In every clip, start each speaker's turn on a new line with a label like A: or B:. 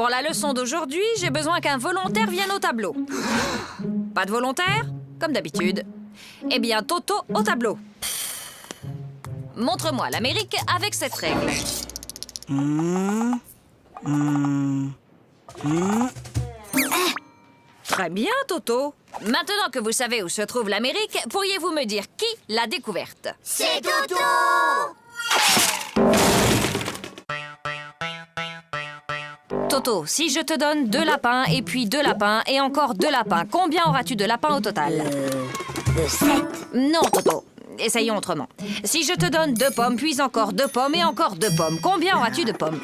A: Pour la leçon d'aujourd'hui, j'ai besoin qu'un volontaire vienne au tableau. Pas de volontaire? Comme d'habitude. Eh bien, Toto au tableau. Montre-moi l'Amérique avec cette règle. Très bien, Toto. Maintenant que vous savez où se trouve l'Amérique, pourriez-vous me dire qui l'a découverte?
B: C'est Toto!
A: Toto, si je te donne 2 lapins et puis 2 lapins et encore 2 lapins, combien auras-tu de lapins au total?
B: 7.
A: Non, Toto. Essayons autrement. Si je te donne 2 pommes, puis encore 2 pommes et encore 2 pommes, combien auras-tu de pommes?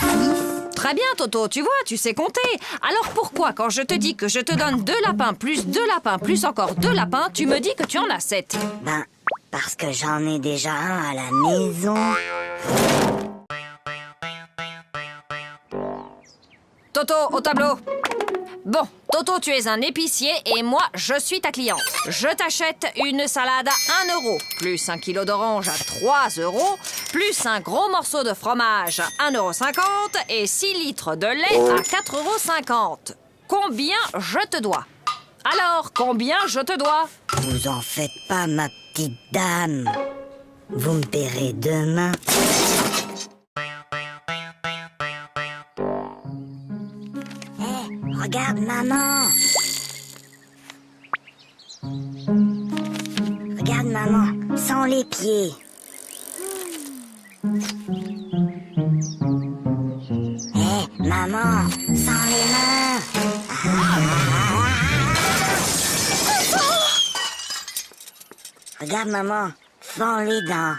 B: 6.
A: Très bien, Toto, tu vois, tu sais compter. Alors pourquoi, quand je te dis que je te donne 2 lapins, plus 2 lapins, plus encore 2 lapins, tu me dis que tu en as 7?
B: Ben, parce que j'en ai déjà un à la maison.
A: Toto, au tableau. Bon, Toto, tu es un épicier et moi, je suis ta cliente. Je t'achète une salade à 1 euro, plus 1 kilo d'orange à 3 euros, plus un gros morceau de fromage à 1,50 € et 6 litres de lait à 4,50 €. Combien je te dois? Alors, combien je te dois?
B: Vous en faites pas, ma petite dame. Vous me paierez demain. Regarde, maman. Regarde, maman, sans les pieds. Maman, sans les mains. Regarde, maman, sans les dents.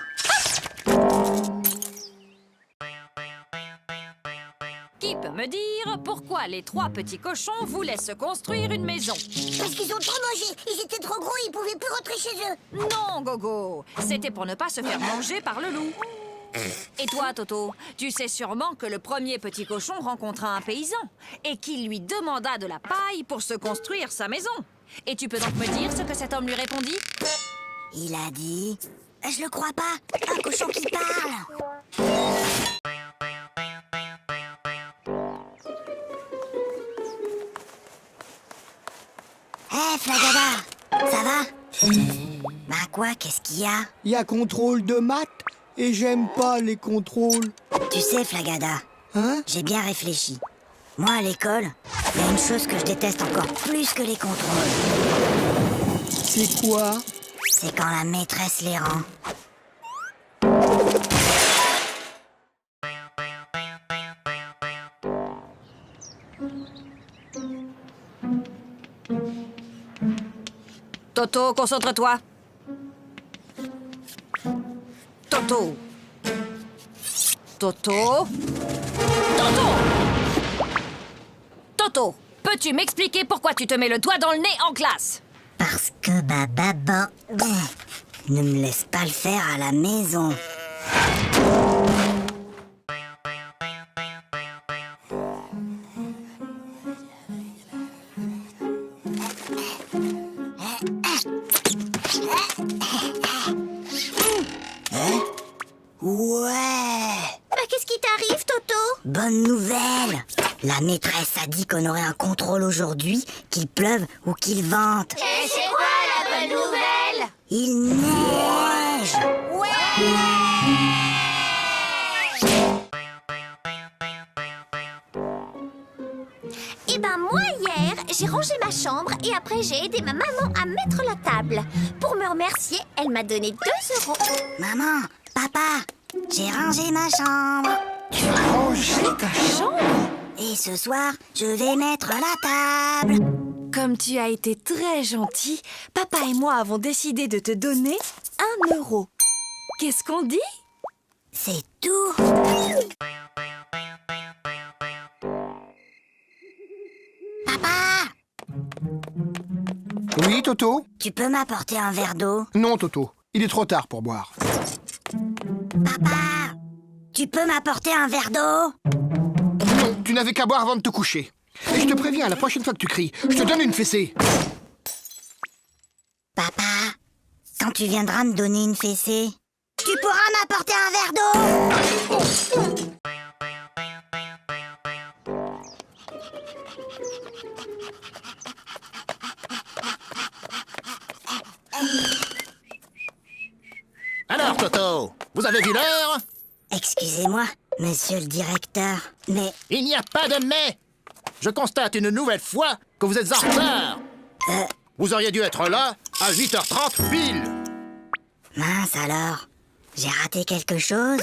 A: Qui peut me dire pourquoi les 3 petits cochons voulaient se construire une maison?
C: Parce qu'ils ont trop mangé, ils étaient trop gros, ils pouvaient plus rentrer chez eux.
A: Non, Gogo, c'était pour ne pas se faire manger par le loup. Et toi, Toto, tu sais sûrement que le premier petit cochon rencontra un paysan et qu'il lui demanda de la paille pour se construire sa maison. Et tu peux donc me dire ce que cet homme lui répondit?
B: Il a dit... Je le crois pas, un cochon qui parle. Flagada, ça va? Bah quoi, qu'est-ce qu'il y a?
D: Il y a contrôle de maths et j'aime pas les contrôles.
B: Tu sais, Flagada,
D: Hein?
B: j'ai bien réfléchi. Moi, à l'école, il y a une chose que je déteste encore plus que les contrôles.
D: C'est quoi?
B: C'est quand la maîtresse les rend.
A: Toto, concentre-toi. Toto. Toto. Toto. Toto, peux-tu m'expliquer pourquoi tu te mets le doigt dans le nez en classe?
B: Parce que ma maman ne me laisse pas le faire à la maison. Ouais!
C: Qu'est-ce qui t'arrive, Toto?
B: Bonne nouvelle! La maîtresse a dit qu'on aurait un contrôle aujourd'hui, qu'il pleuve ou qu'il vente.
C: Et c'est quoi la bonne nouvelle?
B: Il neige!
C: Eh ben moi hier, j'ai rangé ma chambre et après j'ai aidé ma maman à mettre la table. Pour me remercier, elle m'a donné 2 euros.
B: Maman, papa, j'ai rangé ma chambre.
D: Tu as rangé ta chambre?
B: Et ce soir, je vais mettre la table.
E: Comme tu as été très gentil, papa et moi avons décidé de te donner 1 euro. Qu'est-ce qu'on dit?
B: C'est tout. Papa,
D: Oui, Toto?
B: tu peux m'apporter un verre d'eau?
D: Non, Toto. Il est trop tard pour boire.
B: Papa, tu peux m'apporter un verre d'eau?
D: Non, tu n'avais qu'à boire avant de te coucher. Et je te préviens, la prochaine fois que tu cries, je te donne une fessée.
B: Papa, quand tu viendras me donner une fessée, tu pourras m'apporter un verre d'eau?
F: Vous avez vu l'heure?
B: Excusez-moi, monsieur le directeur, mais...
F: Il n'y a pas de mais. Je constate une nouvelle fois que vous êtes en retard. Vous auriez dû être là à 8h30 pile.
B: Mince alors, j'ai raté quelque chose?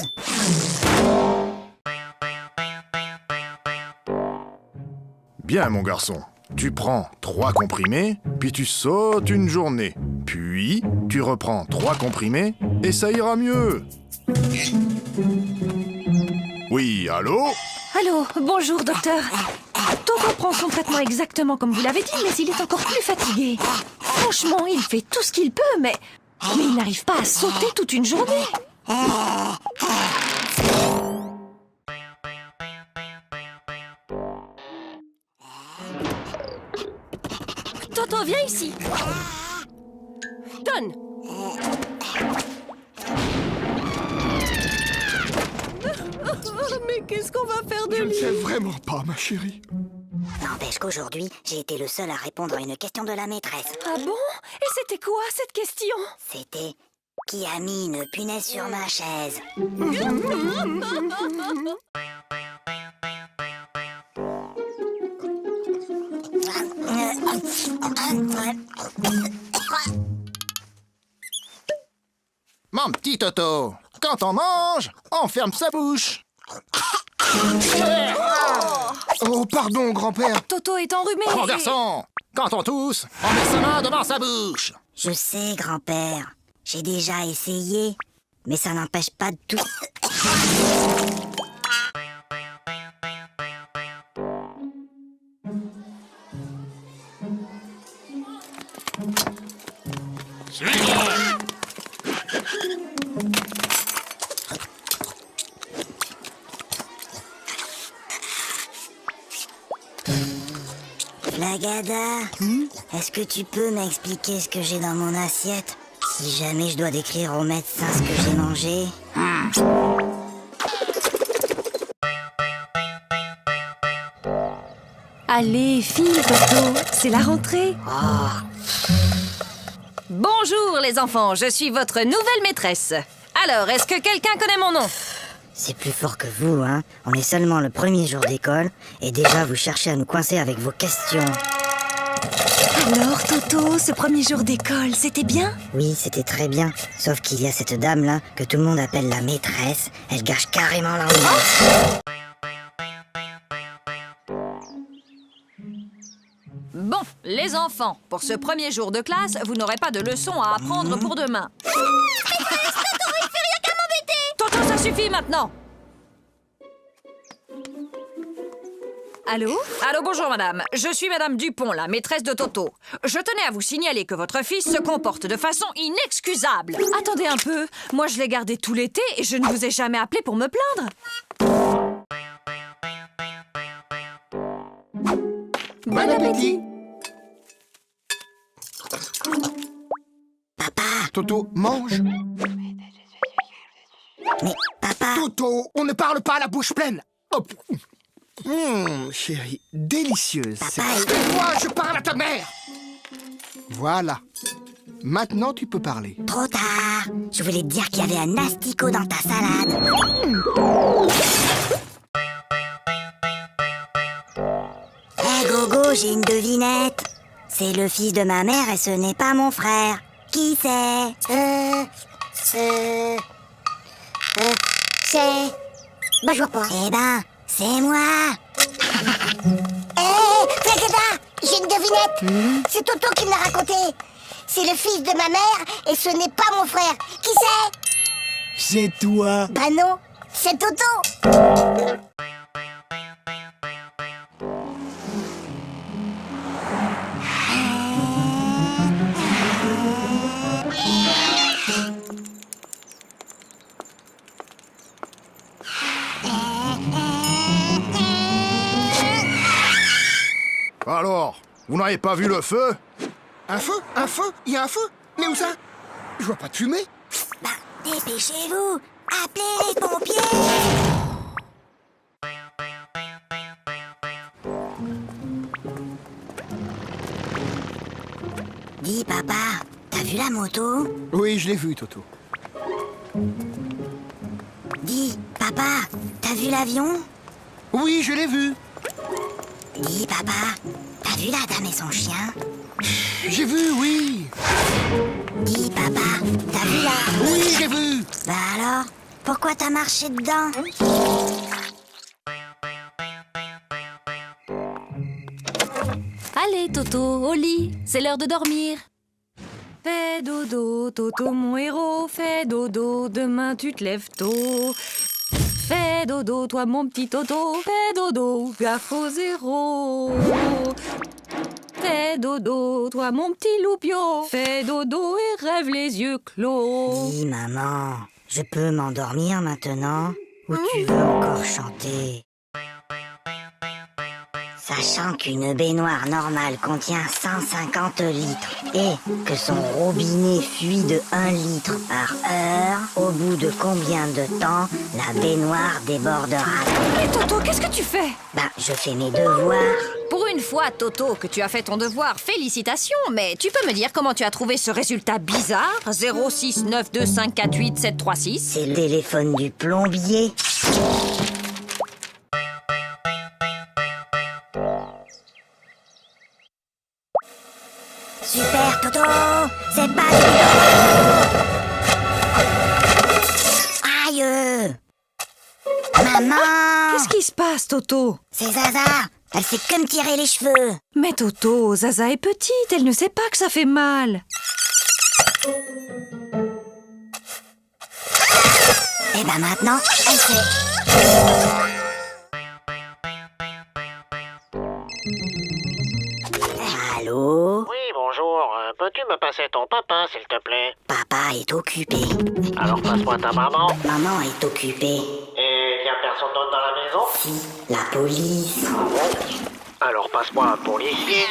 G: Bien, mon garçon. Tu prends 3 comprimés, puis tu sautes une journée. Puis, tu reprends 3 comprimés, et ça ira mieux. Oui, allô?
E: Allô, bonjour, docteur. Toto prend son traitement exactement comme vous l'avez dit, mais il est encore plus fatigué. Franchement, il fait tout ce qu'il peut, mais il n'arrive pas à sauter toute une journée. Toto, viens ici. Donne. Mais qu'est-ce qu'on va faire de
D: Je ne
E: lui?
D: sais vraiment pas, ma chérie.
B: N'empêche qu'aujourd'hui, j'ai été le seul à répondre à une question de la maîtresse.
E: Ah bon? Et c'était quoi cette question?
B: C'était... Qui a mis une punaise sur ma chaise?
F: Mon petit Toto, quand on mange, on ferme sa bouche.
D: Oh, pardon, grand-père.
E: Toto est enrhumé.
F: Mon garçon, quand on tousse, on met sa main devant sa bouche.
B: Je sais, grand-père. J'ai déjà essayé, mais ça n'empêche pas de tout. Flagada, est-ce que tu peux m'expliquer ce que j'ai dans mon assiette? Si jamais je dois décrire au médecin ce que j'ai mangé.
E: Allez, file, Toto, c'est la rentrée.
A: Bonjour les enfants, je suis votre nouvelle maîtresse. Alors, est-ce que quelqu'un connaît mon nom?
B: C'est plus fort que vous, hein. On est seulement le premier jour d'école, et déjà vous cherchez à nous coincer avec vos questions.
E: Alors, Toto, ce premier jour d'école, c'était bien?
B: Oui, c'était très bien. Sauf qu'il y a cette dame-là, que tout le monde appelle la maîtresse. Elle gâche carrément l'ambiance.
A: Bon, les enfants, pour ce premier jour de classe, vous n'aurez pas de leçons à apprendre pour demain. Toto, ça suffit maintenant.
E: Allô?
A: Allô, bonjour madame. Je suis madame Dupont, la maîtresse de Toto. Je tenais à vous signaler que votre fils se comporte de façon inexcusable.
E: Attendez un peu. Moi, je l'ai gardé tout l'été et je ne vous ai jamais appelé pour me plaindre.
D: Bon appétit.
B: Papa!
D: Toto, mange.
B: Mais, papa!
D: Toto, on ne parle pas à la bouche pleine. Hop. Chérie, délicieuse.
B: Papa,
D: Tais-toi, je parle à ta mère. Voilà. Maintenant, tu peux parler.
B: trop tard! Je voulais te dire qu'il y avait un asticot dans ta salade. Hé, Gogo, j'ai une devinette. C'est le fils de ma mère et ce n'est pas mon frère. Qui c'est? C'est... Bah, je vois pas. Eh ben, c'est moi.
C: Hé, Flagada, j'ai une devinette. C'est Toto qui me l'a raconté. C'est le fils de ma mère et ce n'est pas mon frère. Qui c'est?
D: C'est toi.
C: Bah non, c'est Toto.
G: Alors, vous n'avez pas vu le feu?
D: Un feu? Un feu? Il y a un feu? Mais où ça? Je vois pas de fumée.
B: Bah, dépêchez-vous. Appelez les pompiers. Dis, papa, t'as vu la moto?
D: Oui, je l'ai vu, Toto.
B: Papa, t'as vu l'avion?
D: Oui, je l'ai vu.
B: Dis, papa, t'as vu la dame et son chien?
D: J'ai vu, oui.
B: Dis, papa, t'as vu la...
D: Oui, j'ai vu.
B: Bah alors, pourquoi t'as marché dedans?
E: Allez, Toto, au lit. C'est l'heure de dormir. Fais dodo, Toto, mon héros. Fais dodo, demain tu te lèves tôt. Fais dodo, toi mon petit Toto. Fais dodo, gaffe au zéro. Fais dodo, toi mon petit loupio. Fais dodo et rêve les yeux clos.
B: Dis, maman, je peux m'endormir maintenant? Ou tu veux encore chanter? Sachant qu'une baignoire normale contient 150 litres et que son robinet fuit de 1 litre par heure, au bout de combien de temps la baignoire débordera?
E: Mais Toto, qu'est-ce que tu fais?
B: Ben, je fais mes devoirs.
A: Pour une fois, Toto, que tu as fait ton devoir, félicitations, mais tu peux me dire comment tu as trouvé ce résultat bizarre? 06925487736.
B: C'est le téléphone du plombier. Super Toto, c'est pas Aïe! Maman!
E: Qu'est-ce qui se passe, Toto?
B: C'est Zaza, elle fait que me tirer les cheveux.
E: Mais Toto, Zaza est petite, elle ne sait pas que ça fait mal.
B: Et ben maintenant, elle sait. Allô?
H: Oui, bonjour. Peux-tu me passer ton papa, s'il te plaît?
B: Papa est occupé.
H: Alors passe-moi ta maman.
B: Maman est occupée.
H: Et y a personne d'autre dans la maison?
B: Si, la police.
H: Alors passe-moi un policier.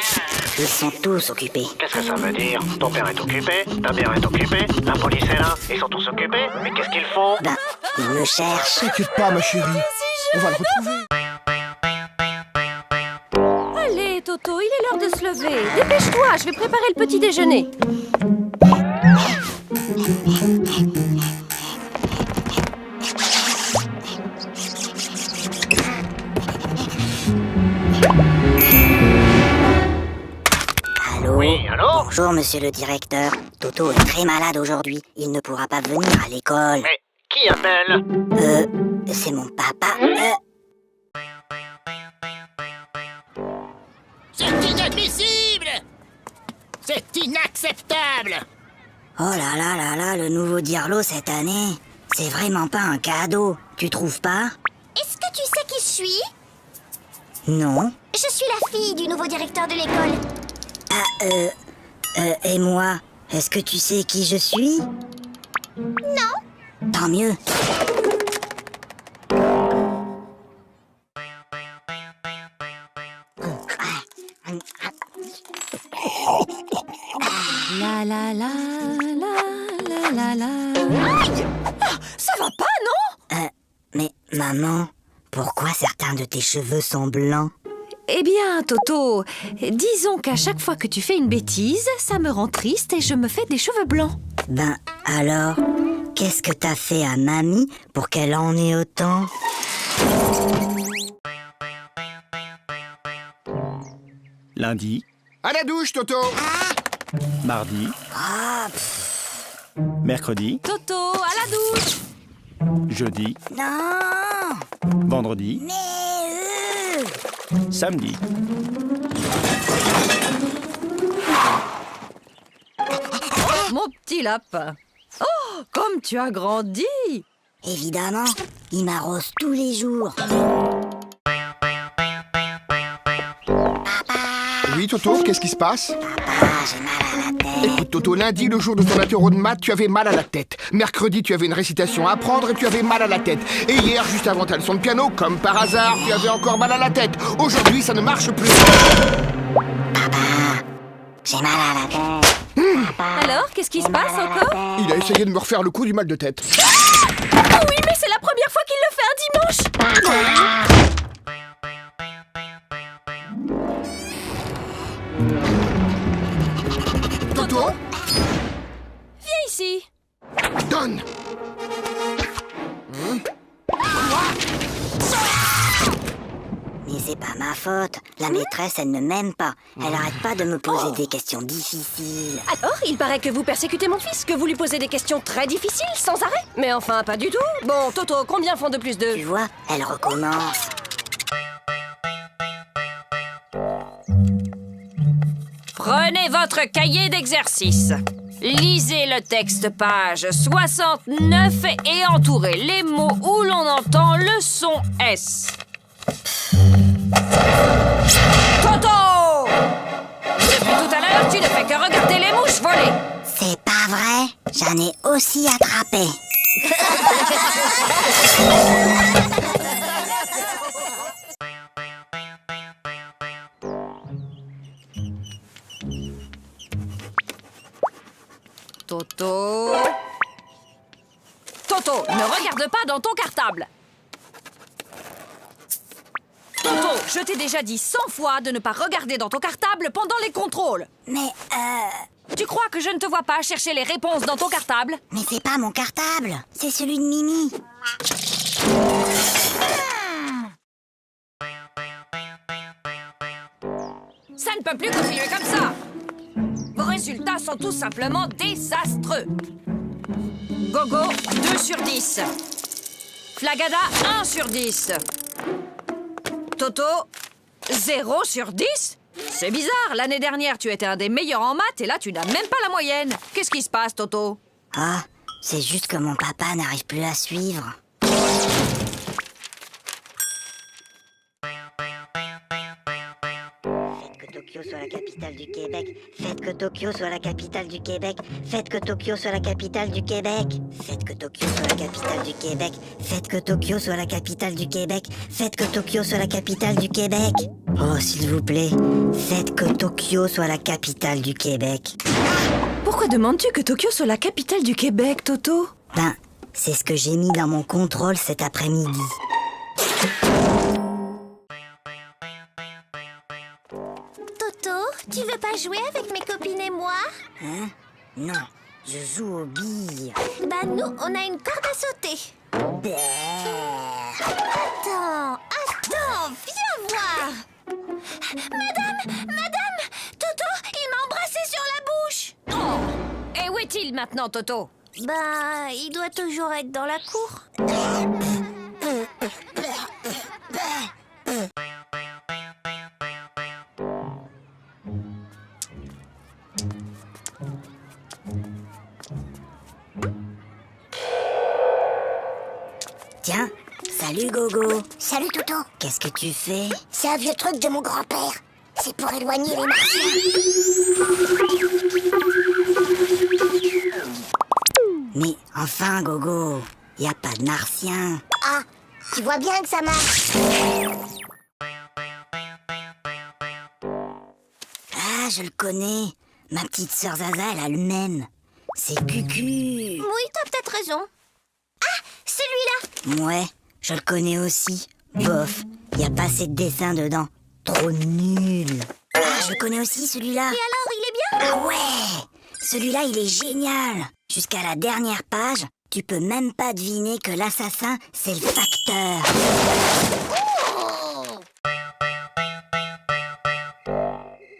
B: Ils sont tous occupés.
H: Qu'est-ce que ça veut dire? Ton père est occupé, ta mère est occupée, la police est là, ils sont tous occupés. Mais qu'est-ce qu'ils font?
B: Ben, ils me cherchent.
D: T'inquiète pas, ma chérie. On va le retrouver.
E: Allez, Toto, il est l'heure de se lever. Dépêche-toi, je vais préparer le petit déjeuner.
B: Allô?
H: Oui, allô?
B: Bonjour, monsieur le directeur. Toto est très malade aujourd'hui. Il ne pourra pas venir à l'école.
H: Mais qui appelle?
B: C'est mon papa.
F: C'est inadmissible! C'est inacceptable!
B: Oh là là là là, le nouveau Dirlo cette année. C'est vraiment pas un cadeau. Tu trouves pas?
C: Est-ce que tu sais qui je suis?
B: Non.
C: Je suis la fille du nouveau directeur de l'école.
B: Et moi, est-ce que tu sais qui je suis?
C: Non.
B: Tant mieux.
E: La la la la la la la. Aïe! Ça va pas, non?
B: Mais maman, pourquoi certains de tes cheveux sont blancs?
E: Eh bien, Toto, disons qu'à chaque fois que tu fais une bêtise, ça me rend triste et je me fais des cheveux blancs.
B: Ben alors, qu'est-ce que t'as fait à mamie pour qu'elle en ait autant?
I: Lundi,
D: À la douche, Toto.
I: mardi, mercredi,
E: Toto, à la douche!
I: jeudi,
B: Non,
I: vendredi,
B: mais
I: samedi.
E: Mon petit lapin. Oh, comme tu as grandi!
B: évidemment, il m'arrose tous les jours.
D: Oui, Toto, qu'est-ce qui se passe?
B: Papa, j'ai mal à la tête.
D: Écoute, Toto, lundi, le jour de ton interro de maths, tu avais mal à la tête. Mercredi, tu avais une récitation à apprendre et tu avais mal à la tête. Et hier, juste avant ta leçon de piano, comme par hasard, tu avais encore mal à la tête. Aujourd'hui, ça ne marche plus.
B: J'ai mal à la tête.
E: Alors, qu'est-ce qui se passe encore?
D: Il a essayé de me refaire le coup du mal de tête.
E: Oh oui, mais c'est la première fois qu'il le fait un dimanche!
D: Toto,
E: Viens ici!
D: donne.
E: Moi?
B: c'est pas ma faute. La maîtresse, elle ne m'aime pas. Elle arrête pas de me poser des questions difficiles.
E: Alors, il paraît que vous persécutez mon fils, que vous lui posez des questions très difficiles, sans arrêt. Mais enfin, pas du tout. Bon, Toto, combien font de plus 2?
B: Tu vois, elle recommence.
A: Prenez votre cahier d'exercice. Lisez le texte page 69 et entourez les mots où l'on entend le son S. Toto! Depuis tout à l'heure, tu ne fais que regarder les mouches voler.
B: C'est pas vrai, j'en ai aussi attrapé.
A: Toto... Toto, ne regarde pas dans ton cartable. Toto, je t'ai déjà dit 100 fois de ne pas regarder dans ton cartable pendant les contrôles.
B: Mais
A: Tu crois que je ne te vois pas chercher les réponses dans ton cartable?
B: mais c'est pas mon cartable, c'est celui de Mimi.
A: Ça ne peut plus continuer comme ça. Vos résultats sont tout simplement désastreux. Gogo, 2 sur 10. Flagada, 1 sur 10. Toto, 0 sur 10? C'est bizarre, l'année dernière, tu étais un des meilleurs en maths et là, tu n'as même pas la moyenne. Qu'est-ce qui se passe, Toto?
B: Ah, c'est juste que mon papa n'arrive plus à suivre. Tokyo soit la capitale du Québec. Faites que Tokyo soit la capitale du Québec. Faites que Tokyo soit la capitale du Québec. Faites que Tokyo soit la capitale du Québec. Faites que Tokyo soit la capitale du Québec. Faites que Tokyo soit la capitale du Québec. Oh, s'il vous plaît, faites que Tokyo soit la capitale du Québec.
E: Pourquoi demandes-tu que Tokyo soit la capitale du Québec, Toto?
B: Ben, c'est ce que j'ai mis dans mon contrôle cet après-midi.
C: Toto, tu veux pas jouer avec mes copines et moi?
B: Hein? Non, je joue aux billes.
C: Bah nous, on a une corde à sauter. Attends, viens voir. Madame, Toto, il m'a embrassé sur la bouche.
A: Oh! Et où est-il maintenant, Toto?
C: Bah, il doit toujours être dans la cour.
B: Tiens, salut Gogo.
C: Salut Toto.
B: Qu'est-ce que tu fais?
C: C'est un vieux truc de mon grand-père. C'est pour éloigner les martiens.
B: Mais enfin Gogo, y a pas de martien.
C: Ah, tu vois bien que ça marche.
B: Ah, je le connais. Ma petite sœur Zaza, elle a le même. C'est Cucu.
C: Oui, t'as peut-être raison. Ah, celui-là.
B: Ouais, je le connais aussi. Bof, y a pas assez de dessin dedans. Trop nul. Ah, je le connais aussi celui-là.
C: Et alors, il est bien?
B: Ah ouais, celui-là, il est génial. Jusqu'à la dernière page, tu peux même pas deviner que l'assassin, c'est le facteur.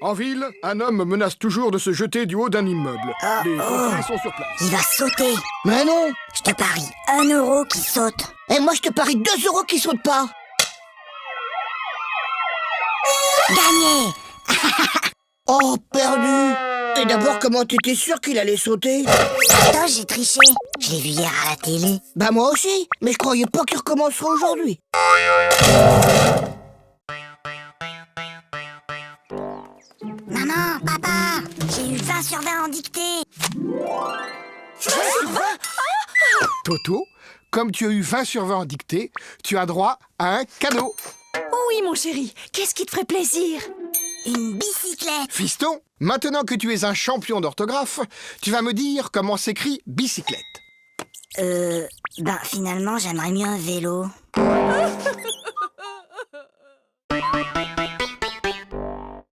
D: En ville, un homme menace toujours de se jeter du haut d'un immeuble. Les pompiers sont sur place.
B: Il va sauter.
J: Mais non.
B: Je te parie 1 euro qui saute.
J: Et moi, je te parie 2 euros qui sautent pas.
B: Gagné.
J: Oh, perdu. Et d'abord, comment t'étais sûr qu'il allait sauter?
B: Attends, j'ai triché. Je l'ai vu hier à la télé.
J: Bah moi aussi, mais je croyais pas qu'il recommencerait aujourd'hui.
B: Maman, papa, j'ai eu 20 sur 20 en dictée.
D: Toto, comme tu as eu 20 sur 20 en dictée, tu as droit à un cadeau.
E: Oui, mon chéri, qu'est-ce qui te ferait plaisir?
B: Une bicyclette.
D: Fiston, maintenant que tu es un champion d'orthographe, tu vas me dire comment s'écrit bicyclette.
B: Ben finalement, j'aimerais mieux un vélo.